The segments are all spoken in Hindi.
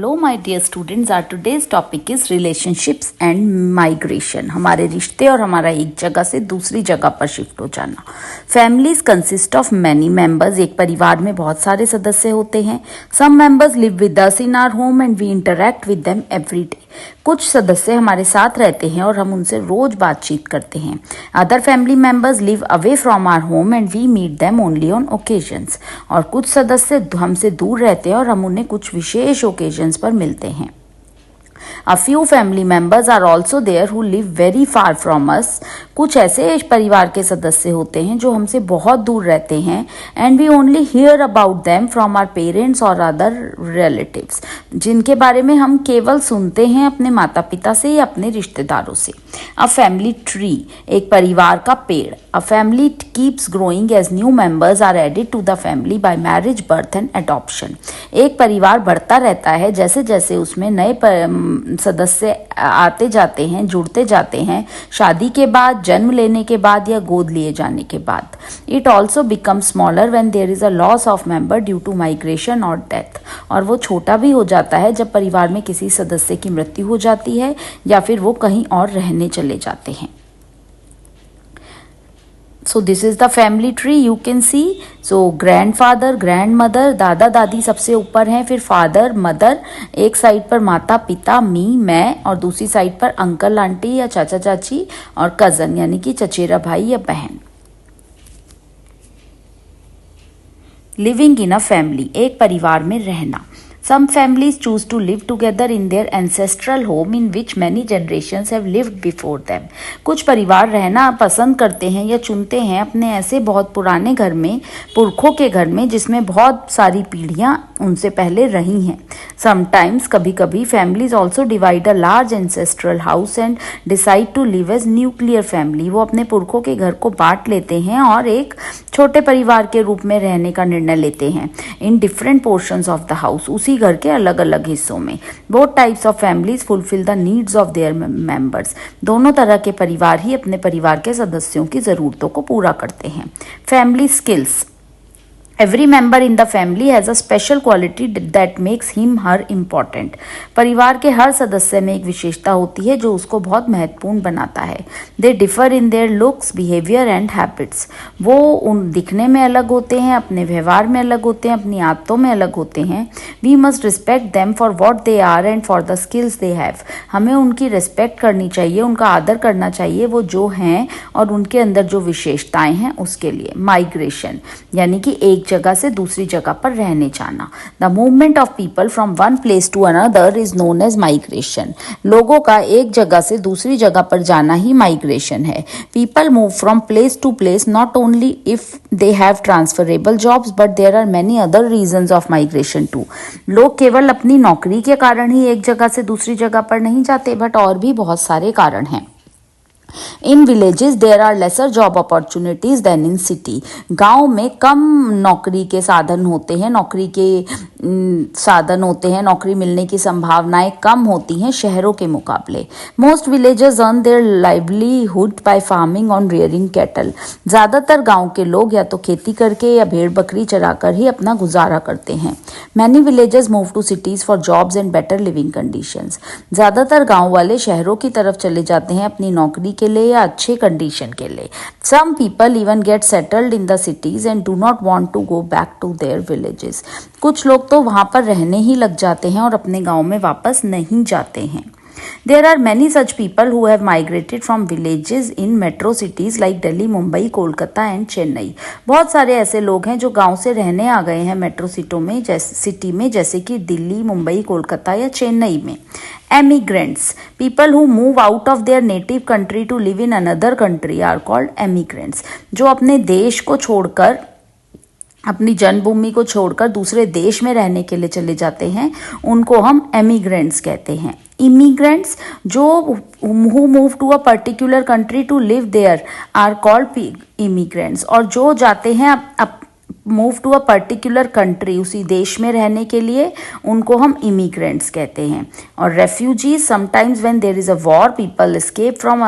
Hello my dear students, our today's topic is relationships and migration. हमारे रिश्ते और हमारा एक जगह से दूसरी जगह पर शिफ्ट हो जाना। Families consist of many members. एक परिवार में बहुत सारे सदस्य होते हैं। Some members live with us in our home and we interact with them every day. कुछ सदस्य हमारे साथ रहते हैं और हम उनसे रोज बातचीत करते हैं। Other family members live away from our home and we meet them only on occasions. और कुछ सदस्य हमसे दूर रहते हैं और हम उन्हें कुछ विशेष ओकेजन्स पर मिलते हैं। A few family members are also there who live very far from us. कुछ ऐसे परिवार के सदस्य होते हैं जो हमसे बहुत दूर रहते हैं and we only hear about them from our parents or other relatives. जिनके बारे में हम केवल सुनते हैं अपने माता पिता से या अपने रिश्तेदारों से। A family tree, एक परिवार का पेड़। A family keeps growing as new members are added to the family by marriage, birth and adoption. एक परिवार बढ़ता रहता है जैसे जैसे उसमें नए सदस्य आते जाते हैं, जुड़ते जाते हैं, शादी के बाद, जन्म लेने के बाद या गोद लिए जाने के बाद। It also become smaller when there is a loss of member due to migration और डेथ। और वो छोटा भी हो जाता है जब परिवार में किसी सदस्य की मृत्यु हो जाती है या फिर वो कहीं और रहने चले जाते हैं। So this is the family tree you can see. So grandfather, grandmother, दादा दादी सबसे ऊपर हैं, फिर फादर, मदर, एक साइड पर माता पिता, मैं, और दूसरी साइड पर अंकल आंटी या चाचा चाची और कजन यानी कि चचेरा भाई या बहन। लिविंग इन अ फैमिली, एक परिवार में रहना। Some families choose to live together in their ancestral home in which many generations have lived before them. कुछ परिवार रहना पसंद करते हैं या चुनते हैं अपने ऐसे बहुत पुराने घर में, पुरखों के घर में, जिसमें बहुत सारी पीढ़ियां उनसे पहले रही हैं। Sometimes, कभी कभी families also divide a large ancestral house and decide to live as nuclear family. वो अपने पुरखों के घर को बांट लेते हैं और एक छोटे परिवार के रूप में रहने का निर्णय लेते हैं। In different portions of the house, उसी घर के अलग अलग हिस्सों में। Both types of families fulfil the needs of their members. दोनों तरह के परिवार ही अपने परिवार के सदस्यों की जरूरतों को पूरा करते हैं। Family skills. Every member in the family has a special quality that makes him her important. परिवार के हर सदस्य में एक विशेषता होती है जो उसको बहुत महत्वपूर्ण बनाता है। They differ in their looks, behavior and habits. वो उन दिखने में अलग होते हैं, अपने व्यवहार में अलग होते हैं, अपनी आदतों में अलग होते हैं। We must respect them for what they are and for the skills they have. हमें उनकी रिस्पेक्ट करनी चाहिए, उनका आदर करना चाहिए, वो जो हैं और उनके अंदर जो विशेषताएं हैं उसके लिए। माइग्रेशन यानी कि एक जगह से दूसरी जगह पर रहने जाना। The movement of people from one place to another is known as migration. लोगों का एक जगह से दूसरी जगह पर जाना ही माइग्रेशन है। People move from place to place not only if they have transferable jobs but there are many other reasons of migration too. लोग केवल अपनी नौकरी के कारण ही एक जगह से दूसरी जगह पर नहीं जाते, बट और भी बहुत सारे कारण हैं। In villages there are lesser job opportunities than in city. गांव में कम नौकरी के साधन होते हैं, नौकरी मिलने की संभावनाएं कम होती हैं शहरों के मुकाबले। Most villages earn their livelihood by farming on rearing cattle. ज्यादातर गांव के लोग या तो खेती करके या भेड़ बकरी चराकर ही अपना गुजारा करते हैं। Many villages move to cities for jobs and better living conditions. ज्यादातर गांव वाले शहरों की तरफ चले जाते हैं अपनी नौकरी के लिए या अच्छे कंडीशन के लिए। Some people even get settled in the cities and do not want to go back to their villages. कुछ लोग तो वहां पर रहने ही लग जाते हैं और अपने गांव में वापस नहीं जाते हैं। There are many such people who have migrated from villages in metro cities like Delhi, Mumbai, Kolkata and Chennai. बहुत सारे ऐसे लोग हैं जो गांव से रहने आ गए हैं मेट्रो सिटी में, जैसे कि दिल्ली, मुंबई, कोलकाता या चेन्नई में। Emigrants, people who move out of their native country to live in another country are called emigrants. जो अपने देश को छोड़कर, अपनी जन्मभूमि को छोड़कर दूसरे देश में रहने के लिए चले जाते हैं, उनको हम एमिग्रेंट्स कहते हैं। इमिग्रेंट्स जो who move to a particular country to live there are called immigrants. और जो जाते हैं move to a particular country, उसी देश में रहने के लिए, उनको हम इमिग्रेंट्स कहते हैं। और refugees, sometimes when there is a war people escape from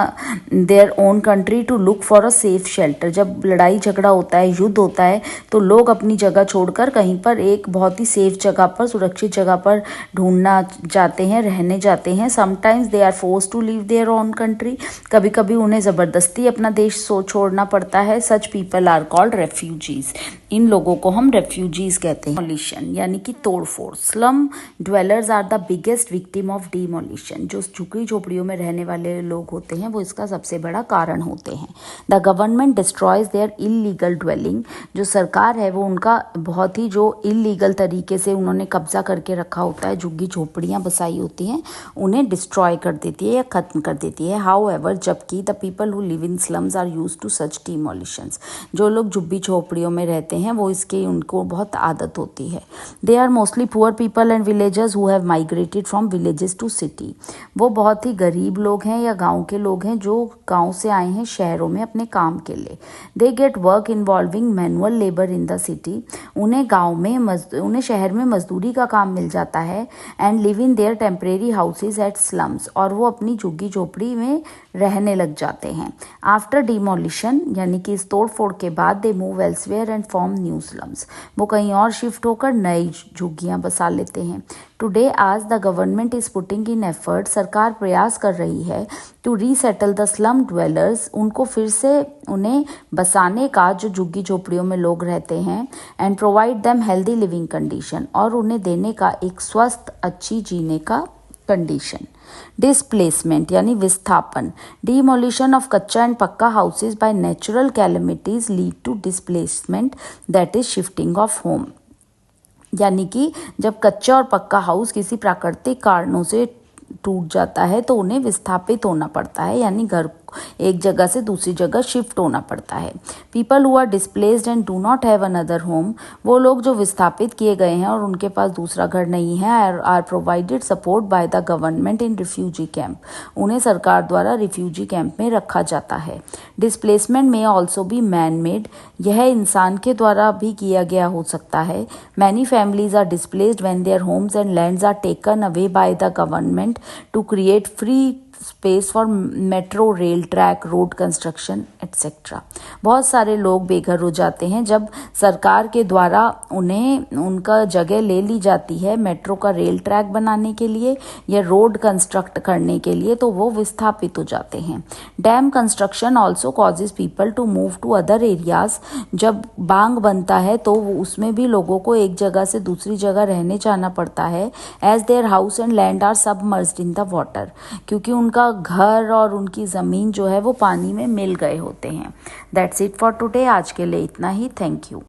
their own country to look for a safe shelter. जब लड़ाई झगड़ा होता है, युद्ध होता है, तो लोग अपनी जगह छोड़कर कहीं पर एक बहुत ही सेफ जगह पर, सुरक्षित जगह पर ढूंढना जाते हैं, रहने जाते हैं। Sometimes they are force to leave their own country, कभी कभी उन्हें ज़बरदस्ती अपना देश छोड़ना पड़ता है। Such people are called refugees, इन लोगों को हम रेफ्यूजीज कहते हैं। डिमोलिशन यानी कि तोड़फोड़। Slum dwellers are the biggest victim of demolition. जो झुग्गी झोपड़ियों में रहने वाले लोग होते हैं वो इसका सबसे बड़ा कारण होते हैं। The government destroys their illegal dwelling. जो सरकार है वो उनका बहुत ही जो इलीगल तरीके से उन्होंने कब्जा करके रखा होता है, झुग्गी झोपड़ियाँ बसाई होती हैं, उन्हें डिस्ट्रॉय कर देती है या खत्म कर देती है। हाउएवर, जबकि the people who live in slums are used to such demolitions. जो लोग झुग्गी झोपड़ियों में रहते हैं वो इसके उनको बहुत आदत होती है। They are mostly poor people and villagers who have migrated from villages to city. वो बहुत ही गरीब लोग हैं या गांव के लोग हैं जो गांव से आए हैं शहरों में अपने काम के लिए। They get work involving manual labour in the city. उन्हें गाँव में उन्हें शहर में मजदूरी का काम मिल जाता है। And live in their temporary houses at slums, और वो अपनी झुग्गी झोपड़ी में रहने लग जाते हैं। आफ्टर डिमोलिशन यानी कि इस तोड़ फोड़ के बाद they move elsewhere and form new slums. वो कहीं और शिफ्ट होकर नई झुग्गियां बसा लेते हैं। टुडे आज the government is putting in effort, सरकार प्रयास कर रही है to resettle the slum dwellers, उनको फिर से उन्हें बसाने का जो झुग्गी झोपड़ियों में लोग रहते हैं। And provide them healthy living condition, और उन्हें देने का एक स्वस्थ अच्छी जीने का कंडीशन। डिस्प्लेसमेंट यानी विस्थापन। Demolition of kutcha and pucca houses by natural calamities lead to displacement, that is shifting of home. यानी कि जब कच्चा और पक्का हाउस किसी प्राकृतिक कारणों से टूट जाता है तो उन्हें विस्थापित होना पड़ता है, यानी घर एक जगह से दूसरी जगह शिफ्ट होना पड़ता है। People who are displaced and do not have another home, वो लोग जो विस्थापित किए गए हैं और उनके पास दूसरा घर नहीं है, are provided support by the government in refugee camp. उन्हें सरकार द्वारा रिफ्यूजी कैंप में रखा जाता है। डिस्प्लेसमेंट में ऑल्सो बी मैन मेड, यह इंसान के द्वारा भी किया गया हो सकता है। Many families are displaced when their homes and lands are taken away by the government to create free space for metro, rail track, road construction etcetera. बहुत सारे लोग बेघर हो जाते हैं जब सरकार के द्वारा उन्हें उनका जगह ले ली जाती है मेट्रो का रेल ट्रैक बनाने के लिए या रोड कंस्ट्रक्ट करने के लिए, तो वो विस्थापित हो जाते हैं। Dam construction also causes people to move to other areas. जब बांध बनता है तो उसमें भी लोगों को एक जगह से दूसरी जगह रहने जाना पड़ता है। As their house and land are submerged in the water, क्योंकि उनका घर और उनकी ज़मीन जो है वो पानी में मिल गए होते हैं। दैट्स इट फॉर टुडे, आज के लिए इतना ही। Thank you.